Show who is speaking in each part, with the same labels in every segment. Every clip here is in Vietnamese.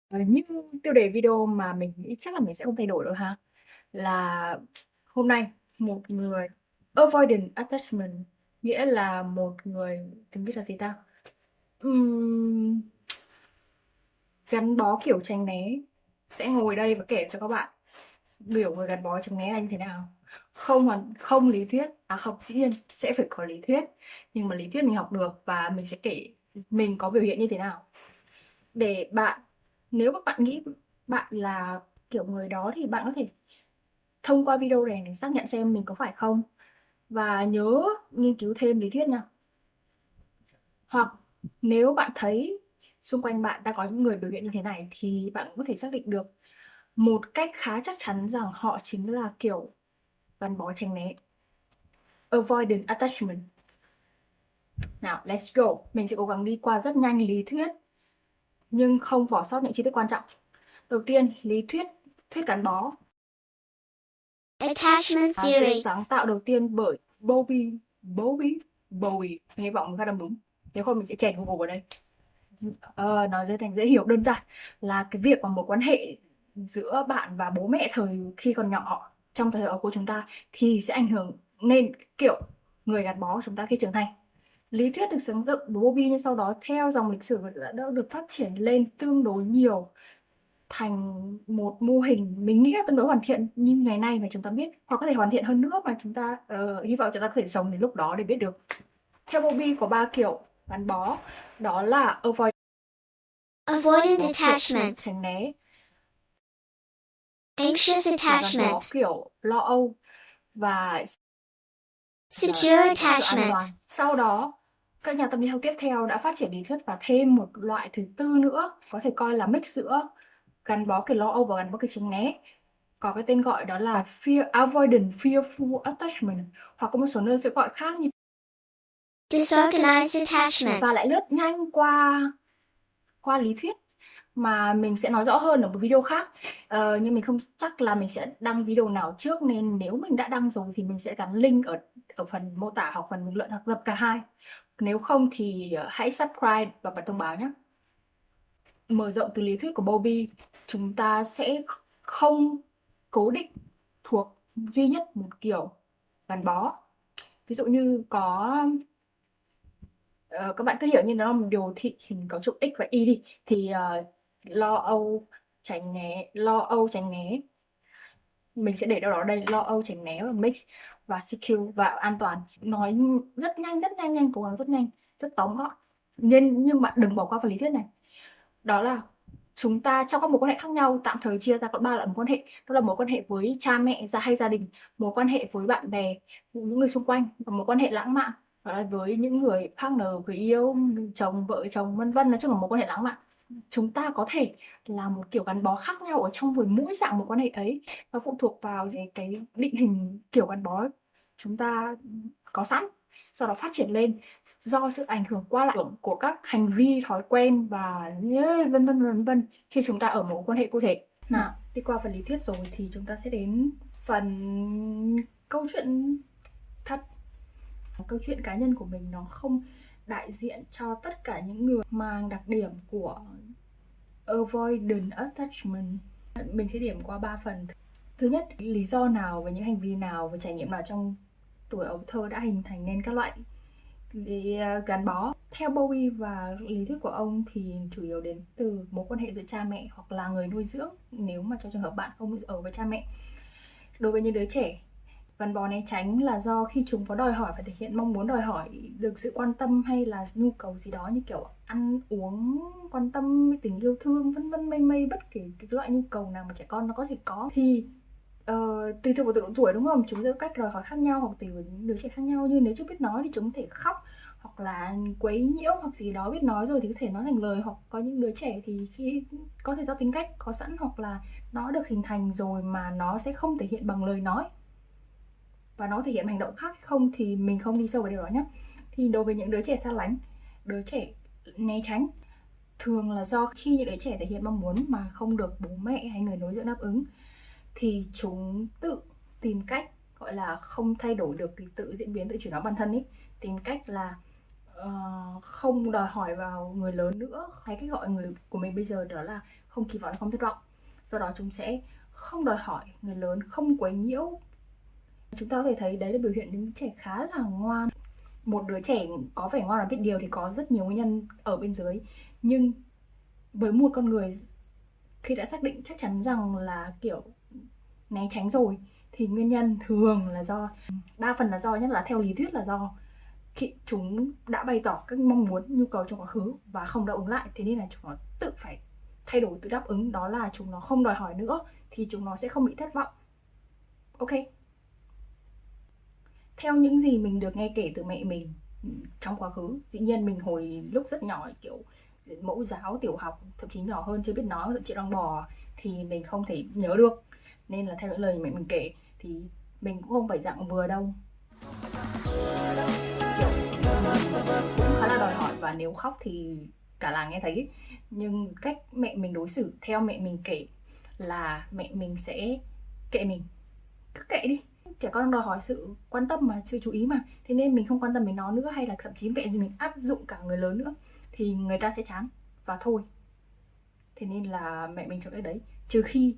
Speaker 1: Như tiêu đề video mà mình nghĩ chắc là mình sẽ không thay đổi được ha, là hôm nay một người avoidant attachment, nghĩa là một người tiếng Việt là gì ta? Ừm, Gắn bó kiểu tránh né, sẽ ngồi đây và kể cho các bạn kiểu người gắn bó tránh né là như thế nào. Không lý thuyết, không, dĩ nhiên sẽ phải có lý thuyết, nhưng mà lý thuyết mình học được và mình sẽ kể mình có biểu hiện như thế nào để bạn, nếu các bạn nghĩ bạn là kiểu người đó thì bạn có thể thông qua video này để xác nhận xem mình có phải không, và nhớ nghiên cứu thêm lý thuyết nha. Hoặc nếu bạn thấy xung quanh bạn đang có những người biểu hiện như thế này thì bạn có thể xác định được một cách khá chắc chắn rằng họ chính là kiểu gắn bó tránh né, avoidant attachment. Nào, let's go. Mình sẽ cố gắng đi qua rất nhanh lý thuyết nhưng không bỏ sót những chi tiết quan trọng. Đầu tiên, lý thuyết, thuyết gắn bó.
Speaker 2: Attachment
Speaker 1: Được
Speaker 2: theory.
Speaker 1: sáng tạo đầu tiên bởi Bowie. Hy vọng phát âm đúng. Nếu không mình sẽ chèn Google vào đây. Nói dễ thành dễ hiểu, đơn giản là cái việc mà mối quan hệ giữa bạn và bố mẹ thời khi còn nhỏ trong thời ở của chúng ta thì sẽ ảnh hưởng nên kiểu người gắn bó của chúng ta khi trưởng thành. Lý thuyết được sáng dựng bởi Bowlby nhưng sau đó theo dòng lịch sử đã được phát triển lên tương đối nhiều thành một mô hình mình nghĩ là tương đối hoàn thiện như ngày nay mà chúng ta biết, hoặc có thể hoàn thiện hơn nữa mà chúng ta hy vọng chúng ta có thể sống đến lúc đó để biết được. Theo Bowlby có 3 kiểu gắn bó, đó là
Speaker 2: Avoidant
Speaker 1: kiểu
Speaker 2: attachment.
Speaker 1: tránh né,
Speaker 2: Anxious
Speaker 1: là gắn bó
Speaker 2: attachment.
Speaker 1: kiểu lo âu, và
Speaker 2: Secure
Speaker 1: gắn bó kiểu an
Speaker 2: attachment.
Speaker 1: toàn. Sau đó các nhà tâm lý học tiếp theo đã phát triển lý thuyết và thêm một loại thứ tư nữa, có thể coi là mix giữa gắn bó kiểu lo âu và gắn bó kiểu tránh né, có cái tên gọi đó là avoidant fearful attachment, hoặc có một số nơi sẽ gọi khác như.
Speaker 2: Disorganized attachment.
Speaker 1: Và lại lướt nhanh qua qua lý thuyết mà mình sẽ nói rõ hơn ở một video khác. Nhưng mình không chắc là mình sẽ đăng video nào trước, nên nếu mình đã đăng rồi thì mình sẽ gắn link ở ở phần mô tả hoặc phần bình luận hoặc gặp cả hai. Nếu không thì hãy subscribe và bật thông báo nhé. Mở rộng từ lý thuyết của Bowlby, chúng ta sẽ không cố định thuộc duy nhất một kiểu gắn bó. Ví dụ như có các bạn cứ hiểu như nó là một điều thị hình cấu trúc x và y đi, thì lo âu tránh né mình sẽ để đâu đó đây, lo âu tránh né và mix và secure và an toàn. Nói rất nhanh, cố gắng rất nhanh, rất tóm gọn, nhưng bạn đừng bỏ qua phần lý thuyết này. Đó là chúng ta trong các mối quan hệ khác nhau tạm thời chia ra có 3 loại mối quan hệ, đó là mối quan hệ với cha mẹ hay gia đình, mối quan hệ với bạn bè, những người xung quanh, và mối quan hệ lãng mạn, đó là với những người partner, người yêu, chồng, vợ chồng, vân vân, nói chung là mối quan hệ lãng mạn. Chúng ta có thể là một kiểu gắn bó khác nhau ở trong với mỗi dạng mối quan hệ ấy, nó phụ thuộc vào cái định hình kiểu gắn bó chúng ta có sẵn, sau đó phát triển lên do sự ảnh hưởng qua lại của các hành vi, thói quen và vân vân khi chúng ta ở mối quan hệ cụ thể. Nào, đi qua phần lý thuyết rồi thì chúng ta sẽ đến phần câu chuyện thật. Câu chuyện cá nhân của mình nó không đại diện cho tất cả những người mang đặc điểm của avoidant attachment. Mình sẽ điểm qua 3 phần. Thứ nhất, lý do nào và những hành vi nào và trải nghiệm nào trong tuổi ấu thơ đã hình thành nên các loại gắn bó. Theo Bowie và lý thuyết của ông thì chủ yếu đến từ mối quan hệ giữa cha mẹ hoặc là người nuôi dưỡng, nếu mà trong trường hợp bạn không ở với cha mẹ. Đối với những đứa trẻ, gắn bó né tránh là do khi chúng có đòi hỏi và thể hiện mong muốn đòi hỏi được sự quan tâm hay là nhu cầu gì đó như kiểu ăn uống, quan tâm, tình yêu thương, vân vân mây bất kỳ cái loại nhu cầu nào mà trẻ con nó có thể có, thì tùy thuộc vào độ tuổi, đúng không? Chúng sẽ có cách đòi hỏi khác nhau hoặc tùy vào những đứa trẻ khác nhau. Như nếu chưa biết nói thì chúng có thể khóc hoặc là quấy nhiễu hoặc gì đó, biết nói rồi thì có thể nói thành lời, hoặc có những đứa trẻ thì khi có thể do tính cách có sẵn hoặc là nó được hình thành rồi mà nó sẽ không thể hiện bằng lời nói và nó thể hiện hành động khác hay không thì mình không đi sâu vào điều đó nhé. Thì đối với những đứa trẻ xa lánh, đứa trẻ né tránh thường là do khi những đứa trẻ thể hiện mong muốn mà không được bố mẹ hay người nuôi dưỡng đáp ứng thì chúng tự tìm cách, gọi là không thay đổi được thì tự diễn biến, tự chuyển hóa bản thân ấy, tìm cách là không đòi hỏi vào người lớn nữa. Hay cách gọi người của mình bây giờ đó là không kỳ vọng, không thất vọng. Do đó chúng sẽ không đòi hỏi người lớn, không quấy nhiễu. Chúng ta có thể thấy đấy là biểu hiện những trẻ khá là ngoan. Một đứa trẻ có vẻ ngoan và biết điều thì có rất nhiều nguyên nhân ở bên dưới. Nhưng với một con người khi đã xác định chắc chắn rằng là kiểu né tránh rồi thì nguyên nhân thường là do, đa phần là do, nhất là theo lý thuyết là do khi chúng đã bày tỏ các mong muốn, nhu cầu trong quá khứ và không đáp ứng lại, thế nên là chúng nó tự phải thay đổi, tự đáp ứng. Đó là chúng nó không đòi hỏi nữa thì chúng nó sẽ không bị thất vọng. Ok. Theo những gì mình được nghe kể từ mẹ mình trong quá khứ, dĩ nhiên mình hồi lúc rất nhỏ, kiểu mẫu giáo, tiểu học, thậm chí nhỏ hơn chưa biết nói, thậm chí đang bò thì mình không thể nhớ được. Nên là theo những lời mẹ mình kể thì mình cũng không phải dạng vừa đâu. Kiểu cũng khá là đòi hỏi và nếu khóc thì cả làng nghe thấy. Nhưng cách mẹ mình đối xử, theo mẹ mình kể là mẹ mình sẽ kệ mình, cứ kệ đi, trẻ con đòi hỏi sự quan tâm mà, sự chú ý mà, thế nên mình không quan tâm đến nó nữa, hay là thậm chí mẹ mình áp dụng cả người lớn nữa thì người ta sẽ chán và thôi. Thế nên là mẹ mình chọn cách đấy, trừ khi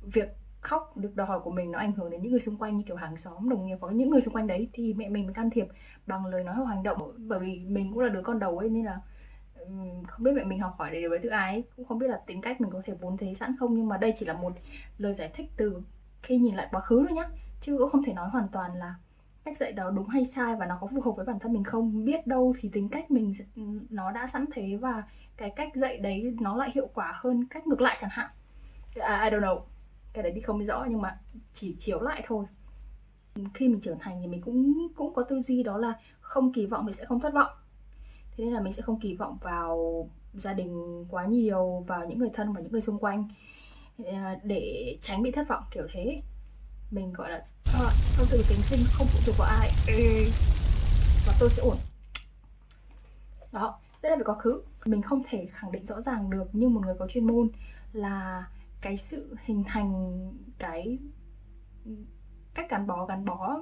Speaker 1: việc khóc được đòi hỏi của mình nó ảnh hưởng đến những người xung quanh, như kiểu hàng xóm, đồng nghiệp, hoặc những người xung quanh đấy, thì mẹ mình mới can thiệp bằng lời nói hoặc hành động. Bởi vì mình cũng là đứa con đầu ấy, nên là không biết mẹ mình học hỏi để điều đấy từ ai ấy. Cũng không biết là tính cách mình có thể vốn thế sẵn không, nhưng mà đây chỉ là một lời giải thích từ khi nhìn lại quá khứ thôi nhá, chứ cũng không thể nói hoàn toàn là cách dạy đó đúng hay sai và nó có phù hợp với bản thân mình không. Biết đâu thì tính cách mình nó đã sẵn thế và cái cách dạy đấy nó lại hiệu quả hơn cách ngược lại chẳng hạn. I don't know, cái đấy thì không rõ, nhưng mà chỉ chiếu lại thôi. Khi mình trưởng thành thì mình cũng có tư duy đó là không kỳ vọng thì sẽ không thất vọng. Thế nên là mình sẽ không kỳ vọng vào gia đình quá nhiều, vào những người thân và những người xung quanh để tránh bị thất vọng, kiểu thế. Mình gọi là con tự tính sinh, không phụ thuộc vào ai. Và tôi sẽ ổn. Đó, đây là về quá khứ. Mình không thể khẳng định rõ ràng được như một người có chuyên môn là cái sự hình thành cái cách gắn bó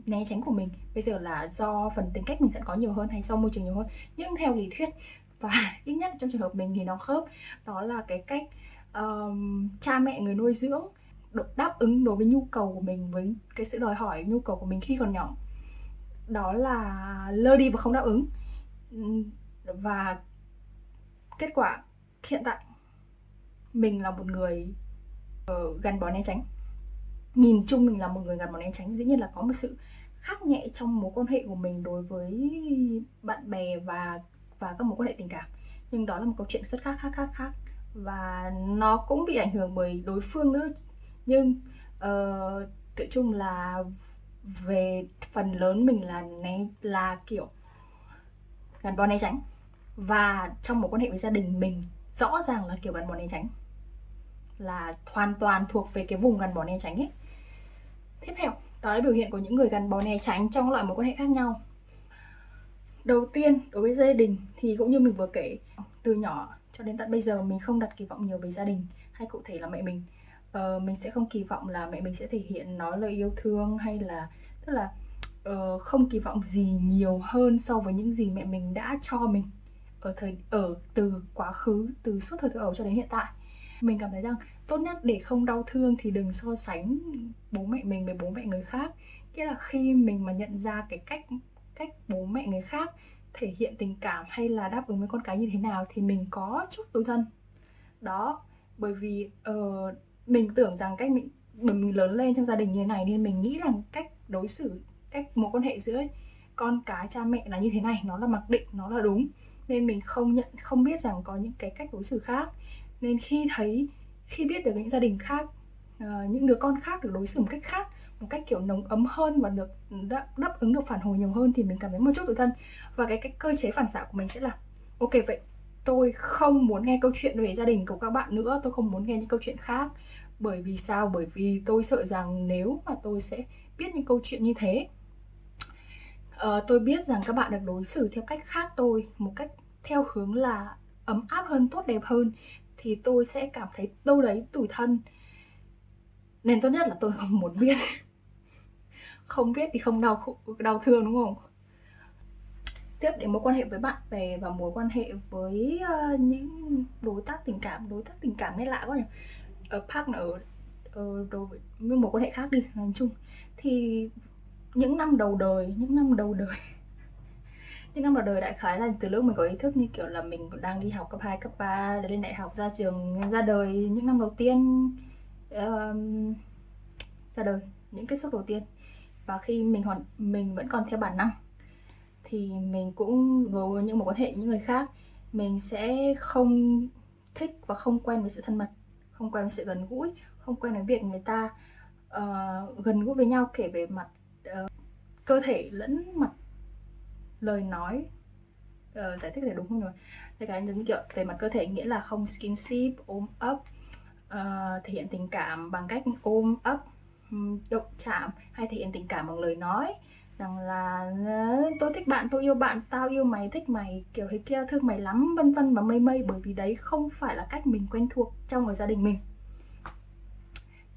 Speaker 1: né tránh của mình bây giờ là do phần tính cách mình sẽ có nhiều hơn hay do môi trường nhiều hơn. Nhưng theo lý thuyết, và ít nhất trong trường hợp mình thì nó khớp, đó là cái cách cha mẹ, người nuôi dưỡng đáp ứng đối với nhu cầu của mình, với cái sự đòi hỏi nhu cầu của mình khi còn nhỏ, đó là lơ đi và không đáp ứng. Và kết quả hiện tại mình là một người gắn bó né tránh. Nhìn chung mình là một người gắn bó né tránh. Dĩ nhiên là có một sự khác nhẹ trong mối quan hệ của mình đối với bạn bè và các mối quan hệ tình cảm, nhưng đó là một câu chuyện rất khác, và nó cũng bị ảnh hưởng bởi đối phương nữa. Nhưng tự chung là về phần lớn mình là kiểu gắn bó né tránh, và trong mối quan hệ với gia đình mình rõ ràng là kiểu gắn bó né tránh, là hoàn toàn thuộc về cái vùng gắn bó né tránh ấy. Tiếp theo, đó là biểu hiện của những người gắn bó né tránh trong loại mối quan hệ khác nhau. Đầu tiên, đối với gia đình thì cũng như mình vừa kể, từ nhỏ cho đến tận bây giờ mình không đặt kỳ vọng nhiều về gia đình, hay cụ thể là mẹ mình. Mình sẽ không kỳ vọng là mẹ mình sẽ thể hiện nói lời yêu thương, hay là tức là không kỳ vọng gì nhiều hơn so với những gì mẹ mình đã cho mình từ quá khứ, từ suốt thời thơ ấu cho đến hiện tại. Mình cảm thấy rằng tốt nhất để không đau thương thì đừng so sánh bố mẹ mình với bố mẹ người khác. Nghĩa là khi mình mà nhận ra cái cách bố mẹ người khác thể hiện tình cảm hay là đáp ứng với con cái như thế nào thì mình có chút tủi thân. Đó, bởi vì mình tưởng rằng mình lớn lên trong gia đình như thế này nên mình nghĩ rằng cách đối xử, cách mối quan hệ giữa con cái cha mẹ là như thế này, nó là mặc định, nó là đúng, nên mình không biết rằng có những cái cách đối xử khác. Nên khi biết được những gia đình khác, những đứa con khác được đối xử một cách khác, một cách kiểu nồng ấm hơn và được đáp ứng được phản hồi nhiều hơn thì mình cảm thấy một chút tủi thân. Và cái cơ chế phản xạ của mình sẽ là ok, vậy tôi không muốn nghe câu chuyện về gia đình của các bạn nữa, tôi không muốn nghe những câu chuyện khác. Bởi vì sao? Bởi vì tôi sợ rằng nếu mà tôi sẽ biết những câu chuyện như thế, tôi biết rằng các bạn được đối xử theo cách khác tôi, một cách theo hướng là ấm áp hơn, tốt đẹp hơn, thì tôi sẽ cảm thấy đâu đấy tủi thân. Nên tốt nhất là tôi không muốn biết. Không biết thì không đau thương, đúng không? Tiếp đến mối quan hệ với bạn bè và mối quan hệ với những đối tác tình cảm nghe lạ quá nhỉ, partner, đối với mối quan hệ khác đi nói chung. Thì những năm đầu đời những năm đầu đời đại khái là từ lúc mình có ý thức như kiểu là mình đang đi học cấp 2, cấp 3 lên đại học, ra trường, ra đời, những năm đầu tiên ra đời, những tiếp xúc đầu tiên, và khi mình vẫn còn theo bản năng thì mình cũng đối với những mối quan hệ những người khác, mình sẽ không thích và không quen với sự thân mật, không quen với sự gần gũi, không quen với việc người ta gần gũi với nhau kể về mặt cơ thể lẫn mặt lời nói. Giải thích là đúng không nhỉ? Cái giống kiểu về mặt cơ thể nghĩa là không skinship, ôm ấp, thể hiện tình cảm bằng cách ôm ấp, động chạm, hay thể hiện tình cảm bằng lời nói rằng là tôi thích bạn, tôi yêu bạn, tao yêu mày, thích mày, kiểu thế kia, thương mày lắm, vân vân và mây mây, bởi vì đấy không phải là cách mình quen thuộc trong ở gia đình mình.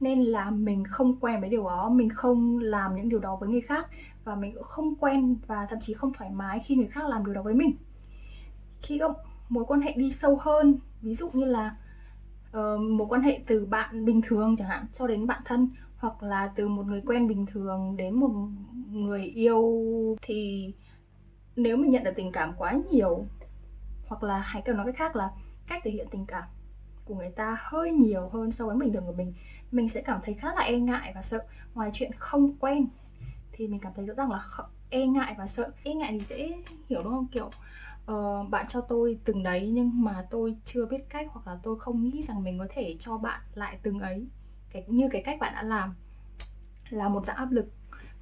Speaker 1: Nên là mình không quen với điều đó, mình không làm những điều đó với người khác, và mình cũng không quen và thậm chí không thoải mái khi người khác làm điều đó với mình. Khi có mối quan hệ đi sâu hơn, ví dụ như là mối quan hệ từ bạn bình thường chẳng hạn cho đến bạn thân, hoặc là từ một người quen bình thường đến một người yêu, thì nếu mình nhận được tình cảm quá nhiều, hoặc là hãy cần nói cách khác là cách thể hiện tình cảm của người ta hơi nhiều hơn so với bình thường của mình sẽ cảm thấy khá là e ngại và sợ. Ngoài chuyện không quen thì mình cảm thấy rõ ràng là e ngại và sợ. E ngại thì dễ hiểu đúng không, kiểu bạn cho tôi từng đấy nhưng mà tôi chưa biết cách, hoặc là tôi không nghĩ rằng mình có thể cho bạn lại từng ấy, như cái cách bạn đã làm, là một dạng áp lực,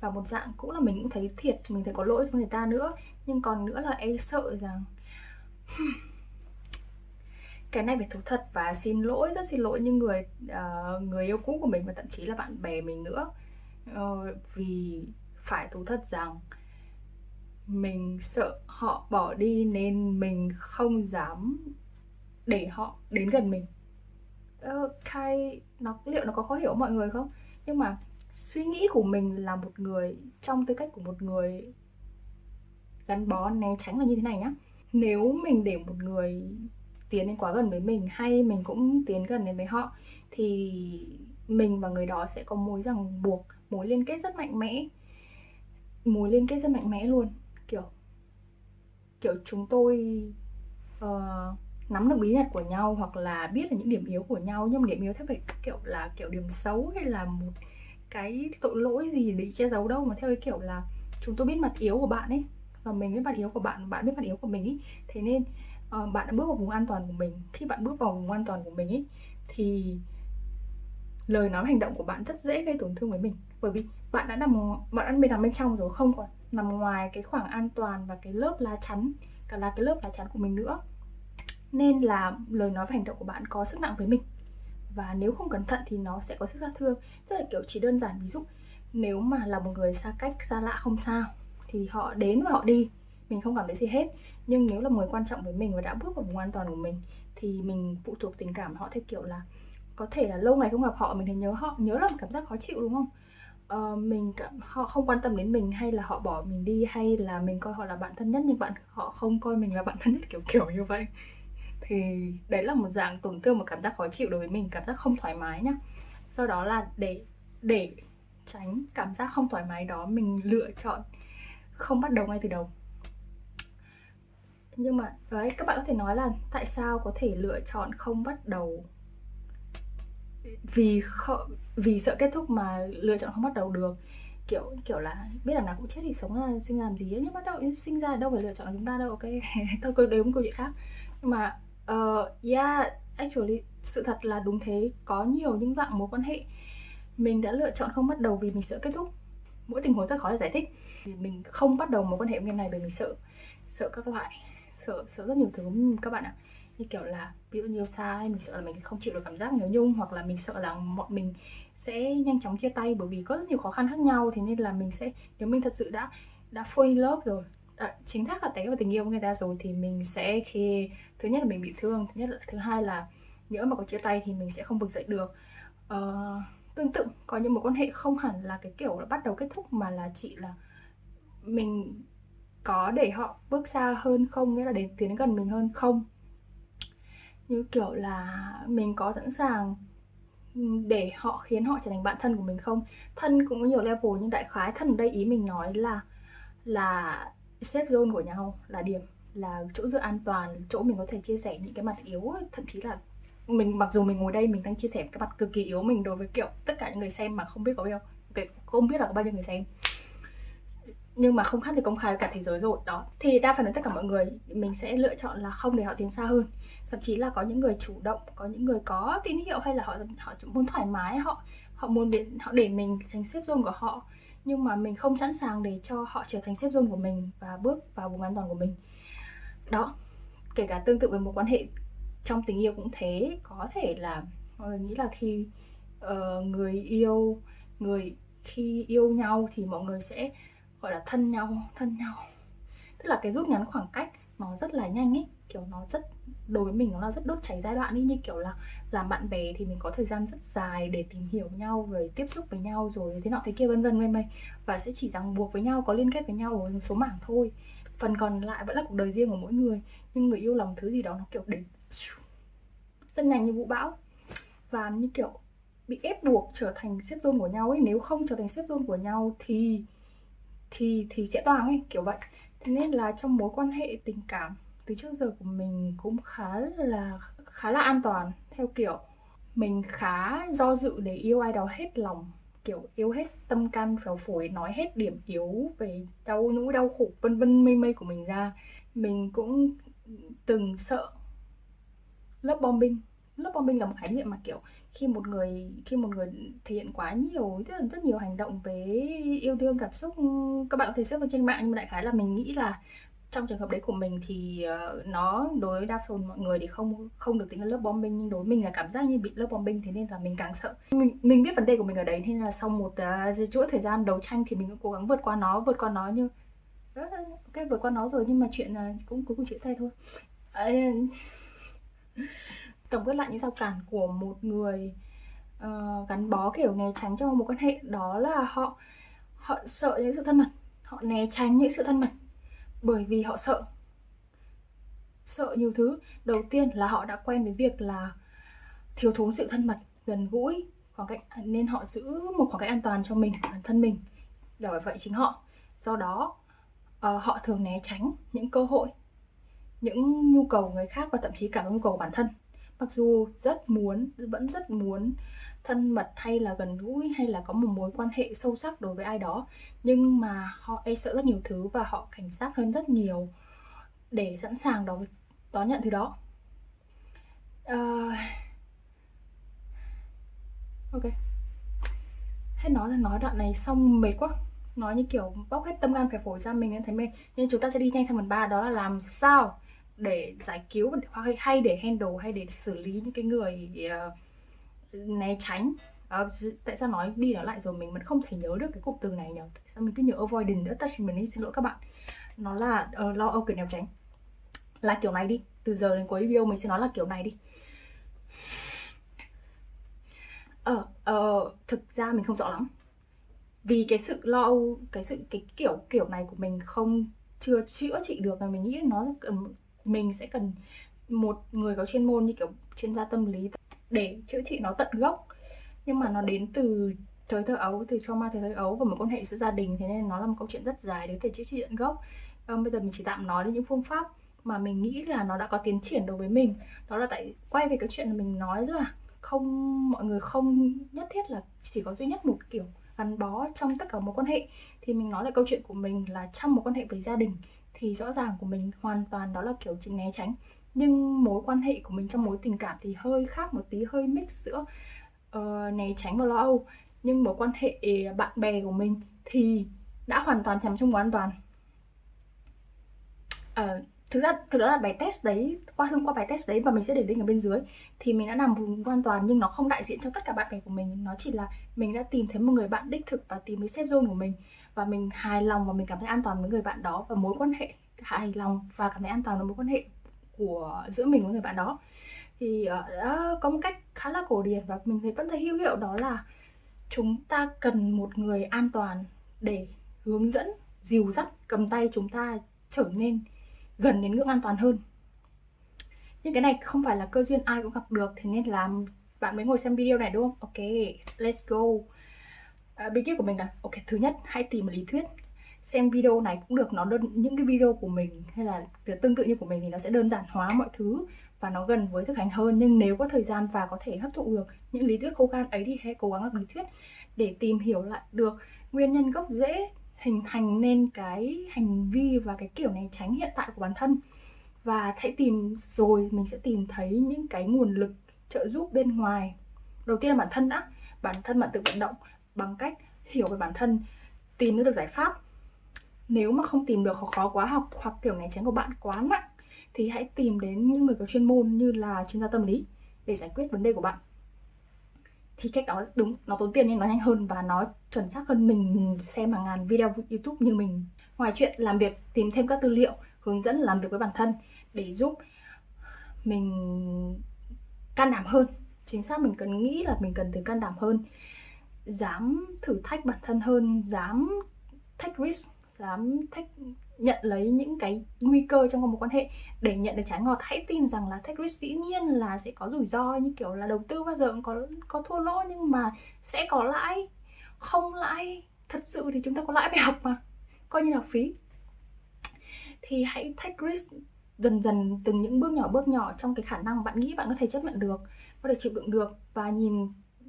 Speaker 1: và một dạng cũng là mình cũng thấy thiệt, mình thấy có lỗi với người ta nữa. Nhưng còn nữa là e sợ rằng cái này phải thú thật và xin lỗi, rất xin lỗi những người yêu cũ của mình và thậm chí là bạn bè mình nữa, vì phải thú thật rằng mình sợ họ bỏ đi nên mình không dám để họ đến gần mình. Liệu nó có khó hiểu mọi người không? Nhưng mà suy nghĩ của mình là một người, trong tư cách của một người gắn bó né tránh là như thế này nhá. Nếu mình để một người tiến đến quá gần với mình, hay mình cũng tiến gần đến với họ, thì mình và người đó sẽ có mối ràng buộc, mối liên kết rất mạnh mẽ luôn. Kiểu chúng tôi nắm được bí mật của nhau, hoặc là biết là những điểm yếu của nhau, nhưng mà điểm yếu theo phải kiểu điểm xấu hay là một cái tội lỗi gì để che giấu đâu, mà theo cái kiểu là chúng tôi biết mặt yếu của bạn ấy, và mình biết mặt yếu của bạn, bạn biết mặt yếu của mình ấy. Thế nên bạn đã bước vào vùng an toàn của mình. Khi bạn bước vào vùng an toàn của mình ấy, thì lời nói hành động của bạn rất dễ gây tổn thương với mình, bởi vì bạn đã nằm bên trong rồi, không còn nằm ngoài cái khoảng an toàn và cái lớp lá chắn, cả là cái lớp lá chắn của mình nữa. Nên là lời nói và hành động của bạn có sức nặng với mình, và nếu không cẩn thận thì nó sẽ có sức sát thương. Tức là kiểu chỉ đơn giản ví dụ, nếu mà là một người xa cách, xa lạ không sao, thì họ đến và họ đi, mình không cảm thấy gì hết. Nhưng nếu là một người quan trọng với mình và đã bước vào vùng an toàn của mình, thì mình phụ thuộc tình cảm họ theo kiểu là có thể là lâu ngày không gặp họ, mình thấy nhớ họ, nhớ là một cảm giác khó chịu đúng không? Họ không quan tâm đến mình, hay là họ bỏ mình đi, hay là mình coi họ là bạn thân nhất nhưng họ không coi mình là bạn thân nhất, kiểu như vậy. Thì đấy là một dạng tổn thương, một cảm giác khó chịu đối với mình, cảm giác không thoải mái nhá. Do đó là để tránh cảm giác không thoải mái đó, mình lựa chọn không bắt đầu ngay từ đầu. Nhưng mà đấy, các bạn có thể nói là tại sao có thể lựa chọn không bắt đầu, vì sợ kết thúc mà lựa chọn không bắt đầu được. Kiểu là biết đằng nào cũng chết thì sống là sinh ra làm gì ấy, nhưng bắt đầu sinh ra đâu phải lựa chọn là chúng ta đâu, ok. Thôi đấy một câu chuyện khác. Nhưng mà yeah, actually sự thật là đúng thế, có nhiều những dạng mối quan hệ mình đã lựa chọn không bắt đầu vì mình sợ kết thúc. Mỗi tình huống rất khó để giải thích. Vì mình không bắt đầu mối quan hệ với người này bởi mình sợ các loại, sợ rất nhiều thứ các bạn ạ. Như kiểu là ví dụ như yêu xa ấy, mình sợ là mình không chịu được cảm giác nhớ nhung, hoặc là mình sợ rằng bọn mình sẽ nhanh chóng chia tay bởi vì có rất nhiều khó khăn khác nhau. Thế nên là mình sẽ, nếu mình thật sự đã fall in love rồi, chính xác là té vào tình yêu với người ta rồi, thì mình sẽ, khi thứ nhất là mình bị thương, thứ hai là nhỡ mà có chia tay thì mình sẽ không vực dậy được. Tương tự có những mối quan hệ không hẳn là cái kiểu là bắt đầu kết thúc, mà là chỉ là mình có để họ bước xa hơn không, nghĩa là đến tiến gần mình hơn không. Như kiểu là mình có sẵn sàng để họ khiến họ trở thành bạn thân của mình không. Thân cũng có nhiều level, nhưng đại khái thân ở đây ý mình nói là safe zone của nhau, là điểm, là chỗ dựa an toàn, chỗ mình có thể chia sẻ những cái mặt yếu, thậm chí là mình, mặc dù mình ngồi đây mình đang chia sẻ cái mặt cực kỳ yếu mình đối với kiểu tất cả những người xem mà không biết có bao nhiêu, không biết là có bao nhiêu người xem, nhưng mà không khác thì công khai với cả thế giới rồi đó. Thì đa phần là tất cả mọi người mình sẽ lựa chọn là không để họ tiến xa hơn. Thậm chí là có những người chủ động, có những người có tín hiệu, hay là họ muốn thoải mái, họ muốn họ để mình thành safe zone của họ, nhưng mà mình không sẵn sàng để cho họ trở thành safe zone của mình và bước vào vùng an toàn của mình. Đó, kể cả tương tự với một quan hệ trong tình yêu cũng thế. Có thể là mọi người nghĩ là khi người yêu khi yêu nhau thì mọi người sẽ gọi là thân nhau, tức là cái rút ngắn khoảng cách nó rất là nhanh ấy, kiểu nó rất, đối với mình nó là rất đốt cháy giai đoạn ấy. Như kiểu là làm bạn bè thì mình có thời gian rất dài để tìm hiểu nhau, rồi tiếp xúc với nhau, rồi thế nọ thế kia vân vân mây mây, và sẽ chỉ ràng buộc với nhau, có liên kết với nhau ở một số mảng thôi, phần còn lại vẫn là cuộc đời riêng của mỗi người. Nhưng người yêu là một thứ gì đó nó kiểu đến rất nhanh như vũ bão, và như kiểu bị ép buộc trở thành safe zone của nhau ấy. Nếu không trở thành safe zone của nhau thì sẽ toang ấy, kiểu vậy. Thế nên là trong mối quan hệ tình cảm từ trước giờ của mình cũng khá là an toàn, theo kiểu mình khá do dự để yêu ai đó hết lòng, kiểu yêu hết tâm can phèo phổi, nói hết điểm yếu về nỗi đau khổ vân vân mây mây của mình ra. Mình cũng từng sợ love bombing. Love bombing là một khái niệm mà kiểu khi một người thể hiện quá nhiều, tức là rất nhiều hành động về yêu đương cảm xúc, các bạn có thể search trên mạng, nhưng mà đại khái là mình nghĩ là trong trường hợp đấy của mình thì nó đối với đa phần mọi người thì không được tính là love bombing, nhưng đối với mình là cảm giác như bị love bombing, thế nên là mình càng sợ. Mình biết vấn đề của mình ở đấy, nên là sau một chuỗi thời gian đấu tranh thì mình cũng cố gắng vượt qua nó, nhưng ok, vượt qua nó rồi, nhưng mà chuyện cũng cuối cùng chia tay thôi. Tổng kết lại những rào cản của một người gắn bó kiểu né tránh trong một quan hệ, đó là họ sợ những sự thân mật, họ né tránh những sự thân mật bởi vì họ sợ nhiều thứ. Đầu tiên là họ đã quen với việc là thiếu thốn sự thân mật, gần gũi, khoảng cách, nên họ giữ một khoảng cách an toàn cho mình, bản thân mình, bởi vậy chính họ, do đó họ thường né tránh những cơ hội, những nhu cầu của người khác, và thậm chí cả nhu cầu của bản thân. Mặc dù vẫn rất muốn thân mật, hay là gần gũi, hay là có một mối quan hệ sâu sắc đối với ai đó, nhưng mà họ e sợ rất nhiều thứ, và họ cảnh giác hơn rất nhiều để sẵn sàng đón nhận thứ đó. Ok, hết nói đoạn này xong mệt quá, nói như kiểu bóc hết tâm can phèo phổi ra, mình nên thấy mệt, nên chúng ta sẽ đi nhanh sang phần 3, đó là làm sao để giải cứu, hay để handle, hay để xử lý những cái người né tránh. Tại sao nói đi nói lại rồi mình vẫn không thể nhớ được cái cụm từ này nhỉ? Tại sao mình cứ nhớ avoidant attachment ấy, xin lỗi các bạn. Nó là lo âu kiểu né tránh, là kiểu này đi, từ giờ đến cuối video mình sẽ nói là kiểu này đi. Thực ra mình không rõ lắm, vì cái sự lo âu, cái kiểu này của mình chưa chữa trị được, và mình nghĩ mình sẽ cần một người có chuyên môn như kiểu chuyên gia tâm lý để chữa trị nó tận gốc. Nhưng mà nó đến từ thời thơ ấu, từ trauma thời thơ ấu và một quan hệ giữa gia đình, thế nên nó là một câu chuyện rất dài để có thể chữa trị tận gốc. Bây giờ mình chỉ tạm nói đến những phương pháp mà mình nghĩ là nó đã có tiến triển đối với mình. Đó là quay về cái chuyện là mình nói là mọi người không nhất thiết là chỉ có duy nhất một kiểu gắn bó trong tất cả mối quan hệ. Thì mình nói lại câu chuyện của mình là trong một quan hệ với gia đình thì rõ ràng của mình hoàn toàn đó là kiểu né tránh. Nhưng mối quan hệ của mình trong mối tình cảm thì hơi khác một tí, hơi mix giữa né tránh và lo âu. Nhưng mối quan hệ bạn bè của mình thì đã hoàn toàn nằm trong mối an toàn. Thực ra là bài test đấy, thông qua bài test đấy, và mình sẽ để link ở bên dưới, thì mình đã nằm vùng an toàn, nhưng nó không đại diện cho tất cả bạn bè của mình. Nó chỉ là mình đã tìm thấy một người bạn đích thực và tìm thấy safe zone của mình, và mình hài lòng và mình cảm thấy an toàn với người bạn đó, và mối quan hệ hài lòng và cảm thấy an toàn với mối quan hệ giữa mình với người bạn đó. Thì đã có một cách khá là cổ điển và mình vẫn thấy hữu hiệu, đó là chúng ta cần một người an toàn để hướng dẫn, dìu dắt, cầm tay chúng ta trở nên gần đến ngưỡng an toàn hơn. Nhưng cái này không phải là cơ duyên ai cũng gặp được, thế nên là bạn mới ngồi xem video này đúng không? Ok, let's go. Bí kíp của mình là ok, thứ nhất hãy tìm một lý thuyết. Xem video này cũng được, những cái video của mình hay là tương tự như của mình thì nó sẽ đơn giản hóa mọi thứ và nó gần với thực hành hơn. Nhưng nếu có thời gian và có thể hấp thụ được những lý thuyết khô khan ấy thì hãy cố gắng đọc lý thuyết để tìm hiểu lại được nguyên nhân gốc rễ hình thành nên cái hành vi và cái kiểu né tránh hiện tại của bản thân. Và hãy tìm, rồi mình sẽ tìm thấy những cái nguồn lực trợ giúp bên ngoài. Đầu tiên là bản thân đã. Bản thân bạn tự vận động bằng cách hiểu về bản thân, tìm được giải pháp. Nếu mà không tìm được khó quá học hoặc kiểu né tránh của bạn quá nặng thì hãy tìm đến những người có chuyên môn như là chuyên gia tâm lý để giải quyết vấn đề của bạn. Thì cách đó đúng, nó tốn tiền nhưng nó nhanh hơn và nó chuẩn xác hơn mình xem hàng ngàn video YouTube như mình. Ngoài chuyện làm việc, tìm thêm các tư liệu, hướng dẫn làm việc với bản thân để giúp mình can đảm hơn. Chính xác, mình cần nghĩ là mình cần từ can đảm hơn, dám thử thách bản thân hơn, dám take risk, dám nhận lấy những cái nguy cơ trong một quan hệ để nhận được trái ngọt. Hãy tin rằng là take risk dĩ nhiên là sẽ có rủi ro, như kiểu là đầu tư bao giờ cũng có thua lỗ, nhưng mà sẽ có lãi. Không lãi thật sự thì chúng ta có lãi về học mà, coi như là học phí. Thì hãy take risk dần dần, từng những bước nhỏ trong cái khả năng bạn nghĩ bạn có thể chấp nhận được, có thể chịu đựng được, và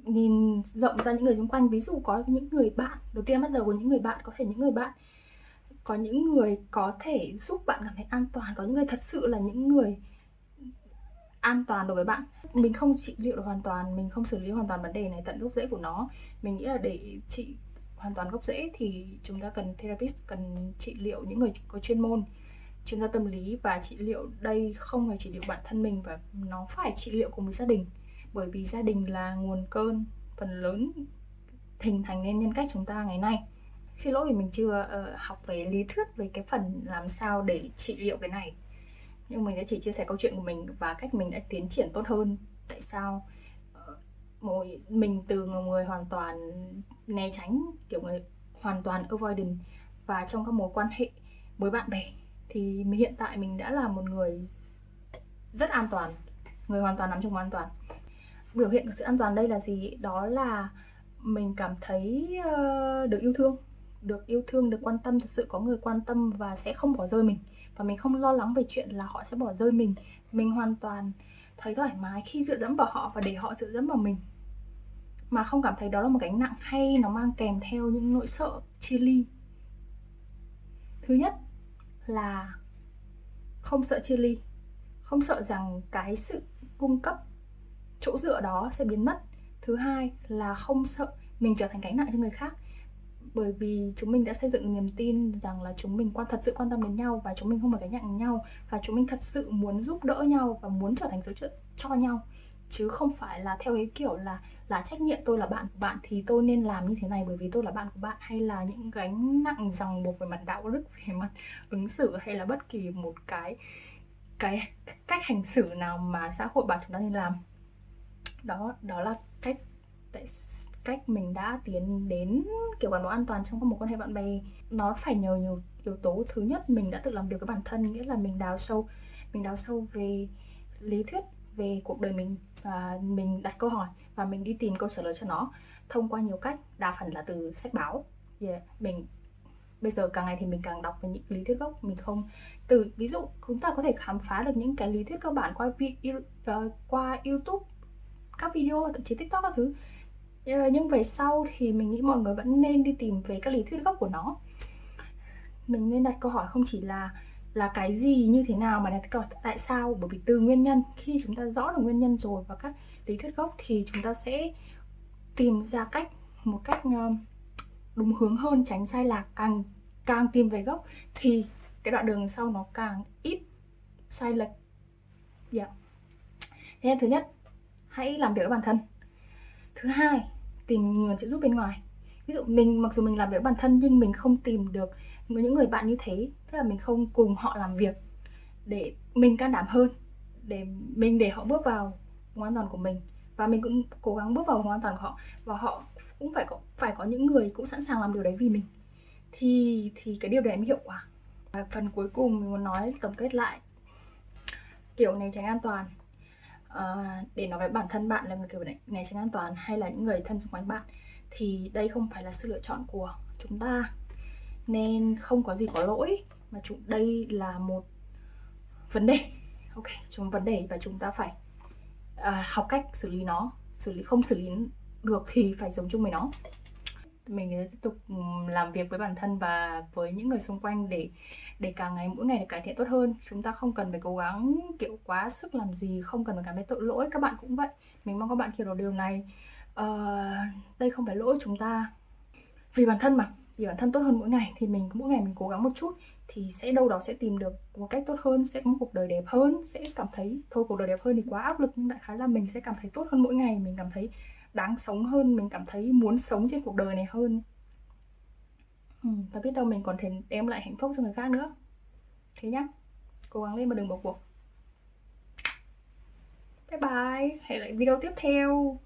Speaker 1: nhìn rộng ra những người xung quanh. Ví dụ có những người bạn, đầu tiên bắt đầu với những người bạn, có thể những người bạn, có những người có thể giúp bạn cảm thấy an toàn, có những người thật sự là những người an toàn đối với bạn. Mình không trị liệu được hoàn toàn, mình không xử lý hoàn toàn vấn đề này tận gốc rễ của nó. Mình nghĩ là để trị hoàn toàn gốc rễ thì chúng ta cần therapist, cần trị liệu những người có chuyên môn, chuyên gia tâm lý. Và trị liệu đây không phải trị liệu bản thân mình, và nó phải trị liệu cùng với gia đình, bởi vì gia đình là nguồn cơn phần lớn hình thành nên nhân cách chúng ta ngày nay. Xin lỗi vì mình chưa học về lý thuyết về cái phần làm sao để trị liệu cái này, nhưng mình sẽ chỉ chia sẻ câu chuyện của mình và cách mình đã tiến triển tốt hơn. Tại sao mình từ người hoàn toàn né tránh, kiểu người hoàn toàn avoidant, và trong các mối quan hệ với bạn bè thì hiện tại mình đã là một người rất an toàn, người hoàn toàn nằm trong an toàn. Biểu hiện của sự an toàn đây là gì? Đó là mình cảm thấy được yêu thương, được quan tâm, thật sự có người quan tâm và sẽ không bỏ rơi mình. Và mình không lo lắng về chuyện là họ sẽ bỏ rơi mình. Mình hoàn toàn thấy thoải mái khi dựa dẫm vào họ và để họ dựa dẫm vào mình, mà không cảm thấy đó là một gánh nặng hay nó mang kèm theo những nỗi sợ chia ly. Thứ nhất là không sợ chia ly, không sợ rằng cái sự cung cấp, chỗ dựa đó sẽ biến mất. Thứ hai là không sợ mình trở thành gánh nặng cho người khác, bởi vì chúng mình đã xây dựng niềm tin rằng là chúng mình thật sự quan tâm đến nhau, và chúng mình không phải gánh nặng nhau, và chúng mình thật sự muốn giúp đỡ nhau và muốn trở thành hỗ trợ cho nhau, chứ không phải là theo cái kiểu là trách nhiệm, tôi là bạn của bạn thì tôi nên làm như thế này bởi vì tôi là bạn của bạn, hay là những gánh nặng ràng buộc về mặt đạo đức, về mặt ứng xử, hay là bất kỳ một cái cách hành xử nào mà xã hội bảo chúng ta nên làm. Đó là cách mình đã tiến đến kiểu gắn bó an toàn trong các mối quan hệ bạn bè. Nó phải nhờ nhiều yếu tố. Thứ nhất, mình đã tự làm việc với bản thân, nghĩa là mình đào sâu về lý thuyết về cuộc đời mình, và mình đặt câu hỏi và mình đi tìm câu trả lời cho nó thông qua nhiều cách, đa phần là từ sách báo. Mình bây giờ càng ngày thì mình càng đọc về những lý thuyết gốc. Mình không ví dụ chúng ta có thể khám phá được những cái lý thuyết cơ bản qua YouTube, các video, thậm chí TikTok các thứ. Nhưng về sau thì mình nghĩ mọi người vẫn nên đi tìm về các lý thuyết gốc của nó. Mình nên đặt câu hỏi không chỉ là cái gì, như thế nào, mà đặt câu hỏi tại sao, bởi vì từ nguyên nhân, khi chúng ta rõ được nguyên nhân rồi và các lý thuyết gốc thì chúng ta sẽ tìm ra một cách đúng hướng hơn, tránh sai lạc. Càng tìm về gốc thì cái đoạn đường sau nó càng ít sai lệch. Thế nên thứ nhất, hãy làm việc với bản thân. Thứ hai, tìm nguồn trợ giúp bên ngoài. Ví dụ mặc dù mình làm việc với bản thân nhưng mình không tìm được những người bạn như thế, tức là mình không cùng họ làm việc để mình can đảm hơn, để họ bước vào vùng an toàn của mình, và mình cũng cố gắng bước vào vùng an toàn của họ, và họ cũng phải có những người cũng sẵn sàng làm điều đấy vì mình, thì cái điều đấy mới hiệu quả. Và phần cuối cùng mình muốn nói tổng kết lại kiểu né tránh an toàn. Để nói với bản thân bạn là người kiểu né tránh an toàn hay là những người thân xung quanh bạn thì đây không phải là sự lựa chọn của chúng ta, nên không có gì có lỗi, mà đây là một vấn đề. Ok, vấn đề và chúng ta phải học cách xử lý nó. Không xử lý được thì phải sống chung với nó. Mình sẽ tiếp tục làm việc với bản thân và với những người xung quanh để mỗi ngày để cải thiện tốt hơn. Chúng ta không cần phải cố gắng kiểu quá sức làm gì, không cần phải cảm thấy tội lỗi. Các bạn cũng vậy. Mình mong các bạn hiểu được điều này. Đây không phải lỗi chúng ta, vì bản thân mà, vì bản thân tốt hơn mỗi ngày thì mỗi ngày mình cố gắng một chút thì sẽ đâu đó sẽ tìm được một cách tốt hơn, sẽ có một cuộc đời đẹp hơn, sẽ cảm thấy thôi cuộc đời đẹp hơn thì quá áp lực, nhưng đại khái là mình sẽ cảm thấy tốt hơn mỗi ngày, mình cảm thấy đáng sống hơn, mình cảm thấy muốn sống trên cuộc đời này hơn. Và biết đâu mình còn thể đem lại hạnh phúc cho người khác nữa. Thế nhá, cố gắng lên mà đừng bỏ cuộc. Bye bye, hẹn lại video tiếp theo.